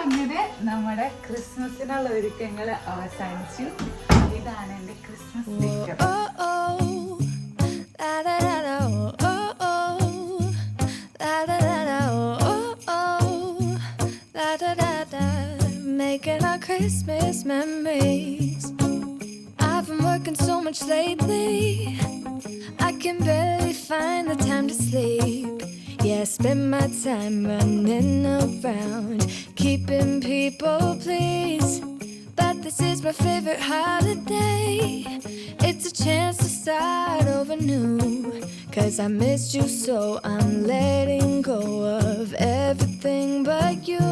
അങ്ങനെ നമ്മുടെ ക്രിസ്മസിനുള്ള ഒരുക്കങ്ങൾ അവസാനിച്ചു. ഇതാണ് എന്റെ Christmas sticker. Making our Christmas memories. I've been working so much lately, I can barely find the time to sleep. Yeah, I spend my time running around, keeping people pleased. But this is my favorite holiday. It's a chance to start over new, 'cause I missed you so I'm letting go of everything but you.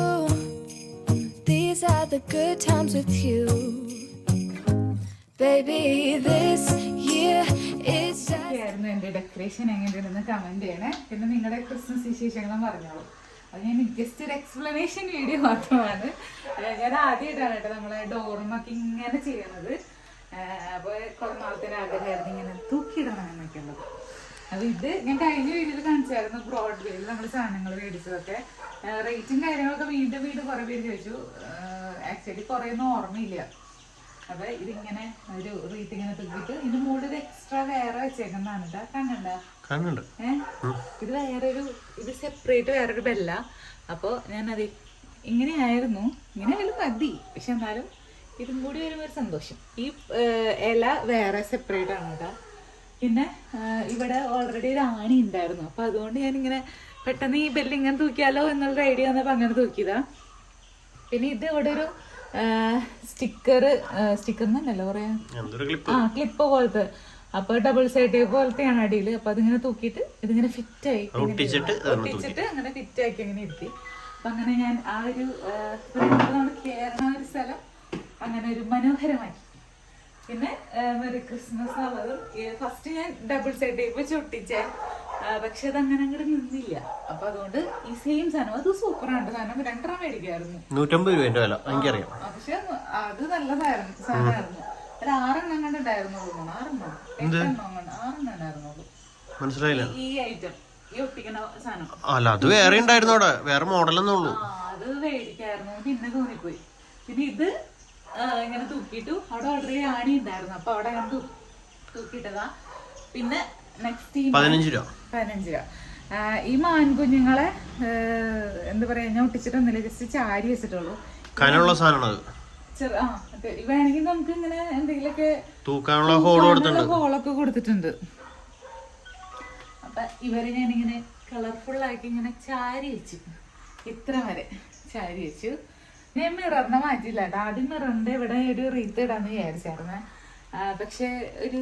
These are the good times with you. Baby, this year is ആയിരുന്നു എന്റെ decoration. എങ്ങനെയുണ്ടെന്ന് comment ചെയ്യണേ. പിന്നെ നിങ്ങളുടെ Christmas വിശേഷങ്ങളും പറഞ്ഞോളൂ. അത് ഞാൻ ജസ്റ്റ് ഒരു എക്സ്പ്ലനേഷൻ വീഡിയോ മാത്രമാണ്. ഞാൻ ആദ്യമായിട്ടാണ് കേട്ടോ നമ്മളെ ഡോർമൊക്കെ ഇങ്ങനെ ചെയ്യുന്നത്. അപ്പോൾ കുറെ നാളത്തെ ആഗ്രഹമായിരുന്നു ഇങ്ങനെ തൂക്കിയിടണം എന്നൊക്കെ ഉള്ളത്. അപ്പൊ ഇത് ഞാൻ കഴിഞ്ഞ വീഡിയോയിൽ കാണിച്ചായിരുന്നു. ബ്രോഡ്വേയിൽ നമ്മൾ സാധനങ്ങൾ മേടിച്ചതൊക്കെ റേറ്റും കാര്യങ്ങളൊക്കെ വീണ്ടും കുറെ പേര് ചോദിച്ചു. ആക്ച്വലി കുറെ ഒന്നും ഓർമ്മയില്ല. അപ്പൊ ഇതിങ്ങനെ ഒരു റീറ്റ് ഇങ്ങനെ തൂക്കിട്ട് ഇതിന്റെ മുകളിൽ എക്സ്ട്രാ വേറെ വെച്ചേക്കുന്നതാണ്. ഇതാ കണ്ണുണ്ട ഇത് വേറൊരു ഇത് സെപ്പറേറ്റ് വേറൊരു ബെല്ല. അപ്പോൾ ഞാനത് ഇങ്ങനെയായിരുന്നു. ഇങ്ങനെ ആയാലും മതി, പക്ഷെ എന്നാലും ഇതും കൂടി വരുമ്പോൾ ഒരു സന്തോഷം. ഈ ഇല വേറെ സെപ്പറേറ്റ് ആണ് കേട്ടോ. പിന്നെ ഇവിടെ ഓൾറെഡി ഒരു ആണി ഉണ്ടായിരുന്നു. അപ്പൊ അതുകൊണ്ട് ഞാനിങ്ങനെ പെട്ടെന്ന് ഈ ബെല്ല് ഇങ്ങനെ തൂക്കിയാലോ എന്നുള്ള ഐഡിയ വന്നപ്പോൾ അങ്ങനെ തൂക്കിയതാ. പിന്നെ ഇത് ഇവിടെ ഒരു സ്റ്റിക്കർ എന്നല്ലോ പറയാ, ക്ലിപ്പ് പോലത്തെ. അപ്പൊ ഡബിൾ സൈഡ് പോലത്തെയാണ് അടിയിൽ. അപ്പൊ അതിങ്ങനെ തൂക്കിയിട്ട് ഇതിങ്ങനെ ഫിറ്റായി ഒട്ടിച്ചിട്ട് അങ്ങനെ ഫിറ്റാക്കി അങ്ങനെ ഇരുത്തി. അപ്പൊ അങ്ങനെ ഞാൻ ആ ഒരു നമ്മൾ കയറുന്ന ഒരു സ്ഥലം അങ്ങനെ ഒരു മനോഹരമാക്കി. പിന്നെ മെറി ക്രിസ്മസ് എന്നുള്ളത് ഫസ്റ്റ് ഞാൻ ഡബിൾ സൈഡ് ടേപ്പ് വെച്ച് ഒട്ടിച്ചേ, പക്ഷെ അത് അങ്ങനെ അങ്ങോട്ട് നിന്നില്ല. അപ്പൊ അതുകൊണ്ട് ഈ സെയിം സാധനം അത് സൂപ്പറാണ്. സാധനം 2 മേടിക്കായിരുന്നു, 150 രൂപ വില. പക്ഷെ അത് നല്ല സാധനമായിരുന്നു. ഒരു 6 എണ്ണം കണ്ട് ഉണ്ടായിരുന്നുള്ളൂ. 6 ഉണ്ടായിരുന്നുള്ളൂ. മനസ്സിലായില്ല ഈ ഐറ്റം, ഈ ഒട്ടിക്കണ സാധനം. അല്ല, അത് വേറെ ഉണ്ടായിരുന്നു, വേറെ മോഡലെന്നുള്ളൂ. അത് മേടിക്കായിരുന്നു, പിന്നെ തോന്നിപ്പോയി. പിന്നെ ഇത് ഇങ്ങനെ തൂക്കിയിട്ടു. അവിടെ ഓൾറെഡി ആണി ഉണ്ടായിരുന്നു. അപ്പൊ അവിടെ ഞാൻ തൂക്കിയിട്ടതാ. പിന്നെ നെക്സ്റ്റ് 15 രൂപ. ഈ മാൻകുഞ്ഞുങ്ങളെ എന്താ പറയാ, ഞാൻ ഒട്ടിച്ചിട്ടൊന്നുമില്ല, ജസ്റ്റ് ചാരി വെച്ചിട്ടുള്ളൂ. കനമുള്ള സാധനമാണ്. വേണമെങ്കിൽ നമുക്ക് ഇങ്ങനെ എന്തെങ്കിലുമൊക്കെ തൂക്കാനുള്ള ഹോളൊക്കെ കൊടുത്തിട്ടുണ്ട്. അപ്പൊ ഇവരെ ഞാനിങ്ങനെ കളർഫുൾ ആക്കി ഇങ്ങനെ ചാരി വെച്ചു. ഇത്ര വരെ ചാരി വെച്ചു. ഞാൻ മിററിനെ മാറ്റില്ല കേട്ടോ. ആദ്യം മിററിന്റെ ഇവിടെ ഒരു റീത്ത് ഇടാന്ന് വിചാരിച്ചായിരുന്നു. പക്ഷെ ഒരു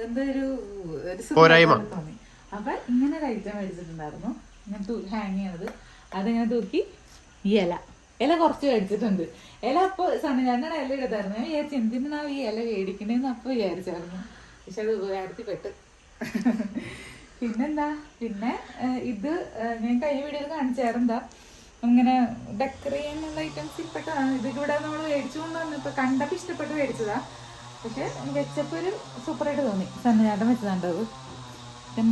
എന്തോ ഒരു തോന്നി. അപ്പൊ ഇങ്ങനെ ഒരു ഐറ്റം മേടിച്ചിട്ടുണ്ടായിരുന്നു, ഞാൻ ഹാങ് ചെയ്യണത്. അതിങ്ങനെ തൂക്കി. ഈ ഇല കുറച്ച് മേടിച്ചിട്ടുണ്ട്. ഇല അപ്പൊ സണ്ണാണ് ഇല ഇടത്തായിരുന്നു. ഞാൻ വിചാരിച്ചു എന്തിനാ ഈ ഇല മേടിക്കണേന്ന് അപ്പൊ വിചാരിച്ചായിരുന്നു. പക്ഷെ അത് ഉപകാരത്തിൽപ്പെട്ട്. പിന്നെന്താ, പിന്നെ ഇത് ഞാൻ കഴിഞ്ഞ വീഡിയോയിൽ കാണിച്ചായിരുന്നാ ഇങ്ങനെ ഡെക്കറേറ്റ് ചെയ്യാനുള്ള ഐറ്റംസിൽ പെട്ടതാണ്. ഇതിവിടെ നമ്മൾ മേടിച്ചു കൊണ്ടുവന്നു. ഇപ്പൊ കണ്ടപ്പോ ഇഷ്ടപ്പെട്ട് മേടിച്ചതാ. പക്ഷെ വെച്ചപ്പോ ഒരു സൂപ്പറായിട്ട് തോന്നി. സന്നചാട്ടം വെച്ചതാണ്ടത്.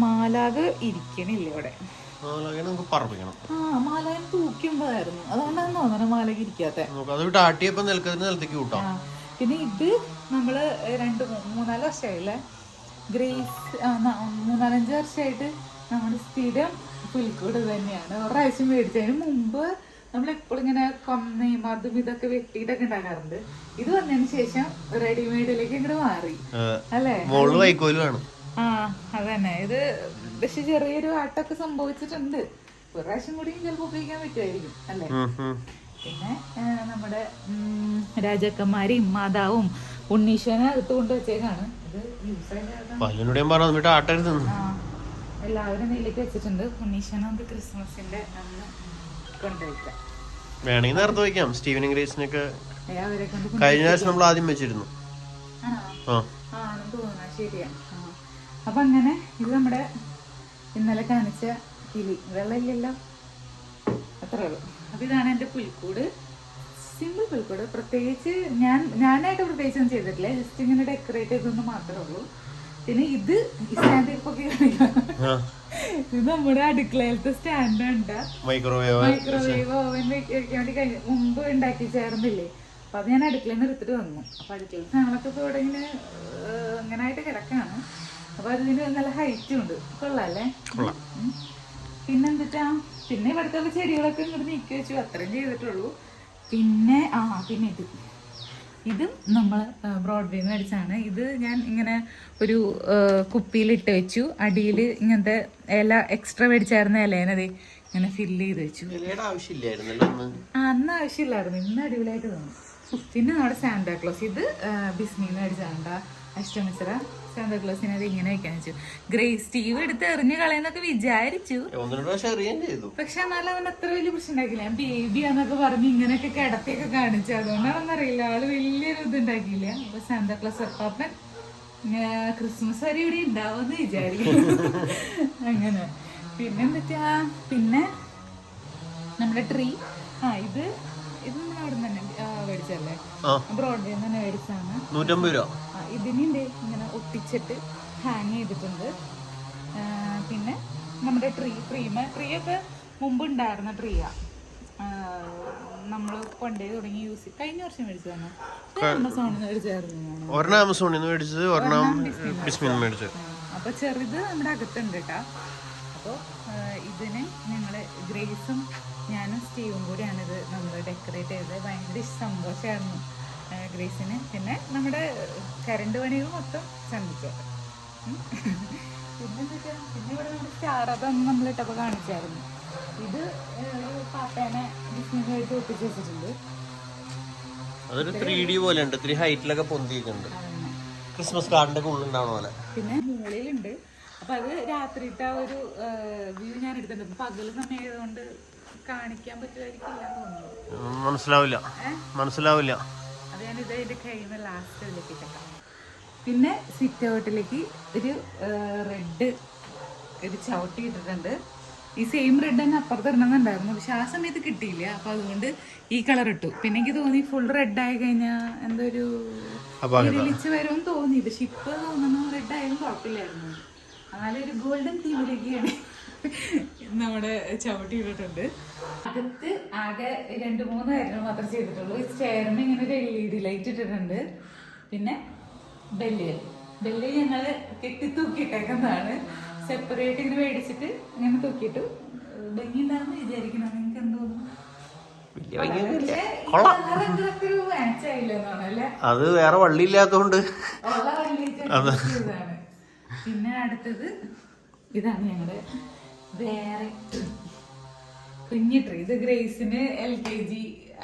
മാലാഗ് ഇരിക്കണില്ല ഇവിടെ. മാലാഗൻ തൂക്കുമ്പോഴായിരുന്നു, അതുകൊണ്ടാണ് തോന്നണ മാലാഗ് ഇരിക്കാത്ത. പിന്നെ ഇത് നമ്മള് 2-3-4 വർഷമായില്ലേ, ഗ്രേസ് 3-4-5 വർഷമായിട്ട് നമ്മുടെ സ്ഥിരം പുൽക്കൂട് തന്നെയാണ്. ഒരു പ്രാവശ്യം മേടിച്ചതിന് മുമ്പ് നമ്മളെപ്പോഴും ഇങ്ങനെ കൊന്നയും അതും ഇതൊക്കെ വെട്ടിയിട്ടൊക്കെ ഉണ്ടാക്കാറുണ്ട്. ഇത് വന്നതിന് ശേഷം റെഡിമെയ്ഡിലേക്ക് ഇങ്ങോട്ട് മാറി അല്ലേ. അതന്നെ. ഇത് പക്ഷെ ചെറിയൊരു ആട്ടൊക്കെ സംഭവിച്ചിട്ടുണ്ട്. ഒരു പ്രാവശ്യം കൂടി ചിലപ്പോൾ ഉപയോഗിക്കാൻ പറ്റുമായിരിക്കും അല്ലേ. പിന്നെ നമ്മുടെ രാജാക്കന്മാരെയും മാതാവും ഉണ്ണീശ്വരനെ അകത്ത് കൊണ്ടുവച്ചേക്കാണ്. ഇത് എല്ലാവരും നെല്ലിക്ക് വെച്ചിട്ടുണ്ട്. ഉണ്ണീശ്വരനെ ക്രിസ്മസിന്റെ അന്ന് കൊണ്ടുവയ്ക്കാം. വേണമെങ്കിൽ നേരത്തെ വയ്ക്കാം. സ്റ്റീവനും ഗ്രേസിനൊക്കെ കഴിഞ്ഞ പ്രാവശ്യം നമ്മൾ ആദ്യം വെച്ചിരുന്നു. ശരിയാ. അപ്പൊ അങ്ങനെ ഇത് നമ്മുടെ ഇന്നലെ കാണിച്ച കിളി. വെള്ളമില്ലല്ലോ, അത്രേ ഉള്ളൂ. അപ്പൊ ഇതാണ് എന്റെ പുൽക്കൂട്. സിമ്പിൾ പുൽക്കൂട്. പ്രത്യേകിച്ച് ഞാനായിട്ട് പ്രത്യേകിച്ച് ഒന്നും ചെയ്തിട്ടില്ല. ജസ്റ്റ് ഇങ്ങനെ ഡെക്കറേറ്റ് ചെയ്തൊന്നും മാത്രമേ ഉള്ളൂ. പിന്നെ ഇത് ഈ സ്റ്റാൻഡേർഡൊക്കെ ഇത് നമ്മുടെ അടുക്കളയിലത്തെ സ്റ്റാൻഡ് ഉണ്ട്. മൈക്രോവേവ് ഓവൻ വെക്കാൻ വേണ്ടി മുമ്പ് ഉണ്ടാക്കി ചേർന്നില്ലേ, അപ്പൊ അത് ഞാൻ അടുക്കളയിൽ നിന്ന് എടുത്തിട്ട് വന്നു. അപ്പൊ അടുക്കളയിൽ സാധനങ്ങളൊക്കെ ഇപ്പൊ ഇവിടെ ഇങ്ങനെ ഇങ്ങനായിട്ട് കിടക്കാണ്. അപ്പൊ അതിന് നല്ല ഹൈറ്റും ഉണ്ട്. കൊള്ളാല്ലേ? പിന്നെന്തിട്ടാ, പിന്നെ ഇവിടുത്തെ ചെടികളൊക്കെ ഇങ്ങോട്ട് നീക്കി വെച്ചു, അത്രയും ചെയ്തിട്ടുള്ളൂ. പിന്നെ പിന്നെ ഇതും നമ്മൾ ബ്രോഡ്വേന്ന് മേടിച്ചാണ്. ഇത് ഞാൻ ഇങ്ങനെ ഒരു കുപ്പിയിലിട്ട് വെച്ചു. അടിയിൽ ഇങ്ങനത്തെ ഇല എക്സ്ട്രാ മേടിച്ചായിരുന്ന ഇലേനത് ഇങ്ങനെ ഫില്ല് ചെയ്ത് വെച്ചു. അന്ന് ആവശ്യമില്ലായിരുന്നു, ഇന്ന് അടിപൊളിയായിട്ട് തോന്നും. പിന്നെ നമ്മുടെ സാന്താക്ലോസ്, ഇത് ബിസ്മിന്ന് മേടിച്ചാണ്ട അഷ്ടമിശ്ര സാന്താക്ലോസിനെ അത് ഇങ്ങനെ വെക്കാൻ വെച്ചു. ഗ്രേസ് സ്റ്റീവ് എടുത്ത് എറിഞ്ഞു കളയെന്നൊക്കെ വിചാരിച്ചു, പക്ഷെ എന്നാലും അവൻ അത്ര വലിയ പ്രശ്നം ഉണ്ടാക്കില്ല. ഞാൻ ബേബിയാന്നൊക്കെ പറഞ്ഞ് ഇങ്ങനെയൊക്കെ കിടത്തിയൊക്കെ കാണിച്ചു, അതുകൊണ്ടാണെന്നറിയില്ല ആള് വലിയൊരു ഇതുണ്ടാക്കിയില്ല. അപ്പൊ സാന്താക്ലോസ് അപ്പാപ്പൻ ക്രിസ്മസ് വരെ ഇവിടെ ഉണ്ടാവുമെന്ന് വിചാരിക്കും. അങ്ങനെ പിന്നെന്താ, പിന്നെ നമ്മുടെ ട്രീ, ഇത് നമ്മൾ അവിടെ നിന്ന് തന്നെ മേടിച്ചല്ലേ, ബ്രോഡ്വേ തന്നെ മേടിച്ചാണ്. 150 രൂപ. ഇതിനുണ്ട് ഇങ്ങനെ ഒട്ടിച്ചിട്ട് ഹാങ് ചെയ്തിട്ടുണ്ട്. പിന്നെ നമ്മുടെ ട്രീ ഒക്കെ മുമ്പ് ഉണ്ടായിരുന്ന ട്രീയാ, നമ്മൾ കൊണ്ടേ തുടങ്ങി യൂസ് ചെയ്ത് കഴിഞ്ഞ വർഷം മേടിച്ചതാണ്. ആമസോണിൽ നിന്ന് മേടിച്ചത്. അപ്പൊ ചെറുത് നമ്മുടെ അകത്തുണ്ട് കേട്ടോ. അപ്പോൾ ഇതിന് ഞങ്ങൾ ഗ്രേസും ഞാനും സ്റ്റീവും കൂടിയാണിത് നമ്മൾ ഡെക്കറേറ്റ് ചെയ്തത്. ഭയങ്കര സന്തോഷമായിരുന്നു ഗ്രേസിന്. പിന്നെ നമ്മുടെ കരണ്ട് പണികൾ മൊത്തം ശ്രമിച്ചത്. പിന്നെ ഇവിടെ നമ്മുടെ സ്റ്റാർ അതൊന്നും നമ്മളിട്ടപ്പോൾ കാണിച്ചായിരുന്നു. ഇത് പാപ്പേനെ ഡിസ്നിയായിട്ട് ഒട്ടിച്ച് വെച്ചിട്ടുണ്ട്. അതൊരു 3D പോലെ ഉണ്ട്, 3 ഹൈറ്റിലൊക്കെ പൊന്തിയിട്ടുണ്ട്. ക്രിസ്മസ് കാർഡിന്റെ ഉള്ളുണ്ടാവണ പോലെ. പിന്നെ മുകളിലുണ്ട്. അപ്പൊ അത് രാത്രിയിട്ട ഒരു വ്യൂ ഞാൻ എടുത്തിട്ടുണ്ട്. പകല് സമയം ആയതുകൊണ്ട് കാണിക്കാൻ പറ്റുമായിരിക്കില്ല തോന്നുന്നു. മനസ്സിലാവില്ല. അത് ഞാൻ ഇത് കഴിയുമ്പോൾ ലാസ്റ്റ് ഇതിലേക്ക്. പിന്നെ സിറ്റ് ഔട്ടിലേക്ക് ഒരു റെഡ് ഒരു ചവിട്ടി ഇട്ടിട്ടുണ്ട്. ഈ സെയിം റെഡ് തന്നെ അപ്പുറത്ത് ഇടണമെന്നുണ്ടായിരുന്നു, പക്ഷെ ആ സമയത്ത് കിട്ടിയില്ല. അപ്പൊ അതുകൊണ്ട് ഈ കളർ ഇട്ടു. പിന്നെ എനിക്ക് തോന്നി ഫുൾ റെഡ് ആയി കഴിഞ്ഞാൽ എന്തോ ഒരു വിളിച്ച് വരുമെന്ന് തോന്നി. പക്ഷെ ഇപ്പൊ തോന്നുന്നു റെഡ് ആയാലും കുഴപ്പമില്ലായിരുന്നു. എന്നാലും ഒരു ഗോൾഡൻ തീമിലേക്കാണ് നമ്മുടെ ചവിട്ടി ഇട്ടിട്ടുണ്ട്. അകത്ത് ആകെ 2-3 കാര്യങ്ങൾ മാത്രമേ ചെയ്തിട്ടുള്ളൂ. ഈ ചെയറിന് ഇങ്ങനെ ഒരു LED ലൈറ്റ് ഇട്ടിട്ടുണ്ട്. പിന്നെ ബെല്ല് ഞങ്ങൾ കെട്ടിത്തൂക്കിയിട്ടേക്കുന്നതാണ്. സെപ്പറേറ്റ് ഇങ്ങനെ മേടിച്ചിട്ട് ഇങ്ങനെ തൂക്കിയിട്ടു. ഭംഗി ഉണ്ടാകുന്ന വിചാരിക്കണം. നിങ്ങൾക്ക് എന്തോന്നു അത് വേറെ വള്ളിയില്ലാത്തോണ്ട്. പിന്നെ അടുത്തത് ഇതാണ് ഞങ്ങളുടെ വേറെ കുഞ്ഞു ട്രീ. ഇത് ഗ്രേസിന് LKG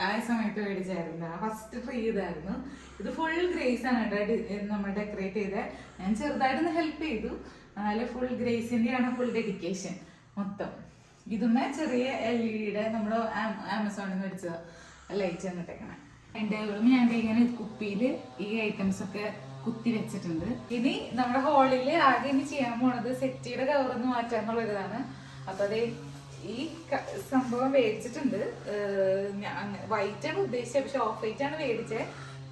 ആ സമയത്ത് മേടിച്ചായിരുന്നു. ഫസ്റ്റ് ട്രീ ഇതായിരുന്നു. ഇത് ഫുൾ ഗ്രേസ് ആണ് നമ്മൾ ഡെക്കറേറ്റ് ചെയ്ത. ഞാൻ ചെറുതായിട്ടൊന്ന് ഹെൽപ്പ് ചെയ്തു. എന്നാലും ഫുൾ ഗ്രേസിന്റെയാണ് ഫുൾ ഡെഡിക്കേഷൻ മൊത്തം. ഇതുമേ ചെറിയ LED നമ്മൾ ആമസോണിൽ നിന്ന് മേടിച്ച ലൈറ്റ് വന്നിട്ടേക്കണം. എൻ്റെ ഞാൻ ഇങ്ങനെ കുപ്പിയിൽ ഈ ഐറ്റംസ് ഒക്കെ കുത്തി വെച്ചിട്ടുണ്ട്. ഇനി നമ്മുടെ ഹോളിൽ ആകെ ഇനി ചെയ്യാൻ പോണത് സെറ്റിയുടെ കവറൊന്ന് മാറ്റാന്നുള്ള ഇതാണ്. അപ്പൊ അത് ഈ സംഭവം മേടിച്ചിട്ടുണ്ട്. വൈറ്റ് ആണ് ഉദ്ദേശിച്ചത്, പക്ഷെ ഓഫ് വൈറ്റ് ആണ് മേടിച്ചത്.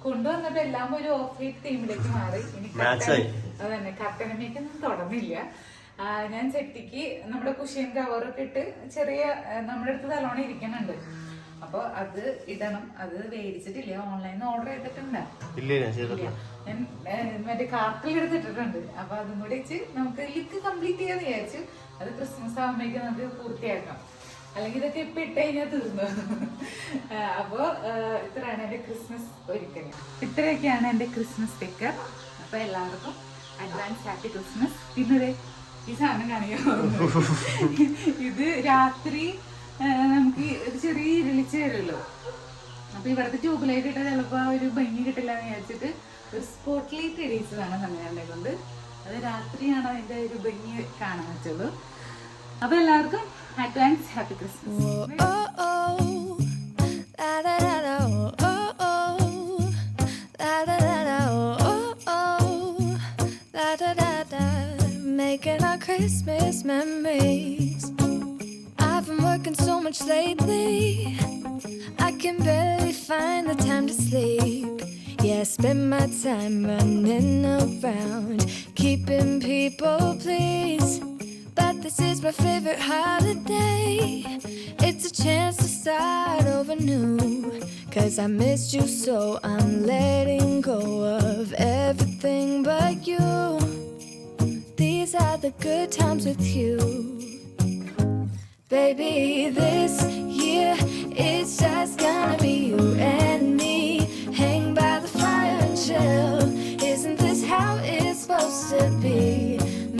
കൊണ്ടുവന്നിട്ട് എല്ലാം ഒരു ഓഫ് വൈറ്റ് തീമിലേക്ക് മാറി. ഇനി അതന്നെ കർട്ടനമേക്കൊന്നും തുടങ്ങില്ല. ഞാൻ സെറ്റിക്ക് നമ്മുടെ കുഷ്യൻ കവറൊക്കെ ഇട്ട് ചെറിയ നമ്മുടെ അടുത്ത് തലോണം ഇരിക്കുന്നുണ്ട്. അപ്പൊ അത് ഇടണം. അത് മേടിച്ചിട്ടില്ല, ഓൺലൈനിൽ ഓർഡർ ചെയ്തിട്ടുണ്ട്. ഞാൻ മറ്റേ കാർട്ടിൽ എടുത്തിട്ടിട്ടുണ്ട്. അപ്പൊ അതും കൂടി വെച്ച് നമുക്ക് ലുക്ക് കംപ്ലീറ്റ് ചെയ്യാന്ന് വിചാരിച്ചു. അത് ക്രിസ്മസ് ആകുമ്പോഴേക്കും നമുക്ക് പൂർത്തിയാക്കാം. അല്ലെങ്കിൽ ഇതൊക്കെ ഇപ്പൊ ഇട്ട് കഴിഞ്ഞാൽ തീർന്നു. അപ്പൊ ഇത്രയാണ് എന്റെ ക്രിസ്മസ് ഒരുക്കൽ. ഇത്രയൊക്കെയാണ് എന്റെ ക്രിസ്മസ് പിക്കർ. അപ്പൊ എല്ലാവർക്കും അഡ്വാൻസ് ഹാപ്പി ക്രിസ്മസ്. പിന്നെ ഈ സാധനം കാണിക്കാൻ ഇത് രാത്രി നമുക്ക് ഒരു ചെറിയ ഇരുളിച്ച് വരുമല്ലോ. അപ്പൊ ഇവിടുത്തെ ട്യൂബിലൈറ്റ് ഇട്ടാൽ ചിലപ്പോ ഒരു ഭംഗി കിട്ടില്ല എന്ന് വിചാരിച്ചിട്ട് ഒരു സ്പോട്ട് ലൈറ്റ് എഴുതിച്ചതാണ് സമയം കൊണ്ട്. അത് രാത്രിയാണ് അതിന്റെ ഒരു ഭംഗി കാണാൻ പറ്റുള്ളൂ. അപ്പൊ എല്ലാവർക്കും advance happy Christmas. Making our Christmas memories. I've been working so much lately, I can barely find the time to sleep. Yeah, I spend my time running around, keeping people pleased. But This is my favorite holiday. It's a chance to start over new. 'Cause I missed you so I'm letting go of everything but you. These are the good times with you. Baby, this year it's just gonna be you and me. Hang by the fire and chill. Isn't this how it's supposed to be?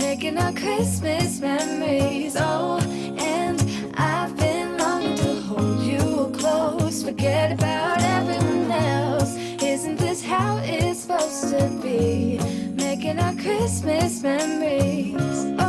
Making our Christmas memories. Oh, and I've been longing to hold you close. Forget about everyone else. Isn't this how it's supposed to be? Making our Christmas memories. Oh,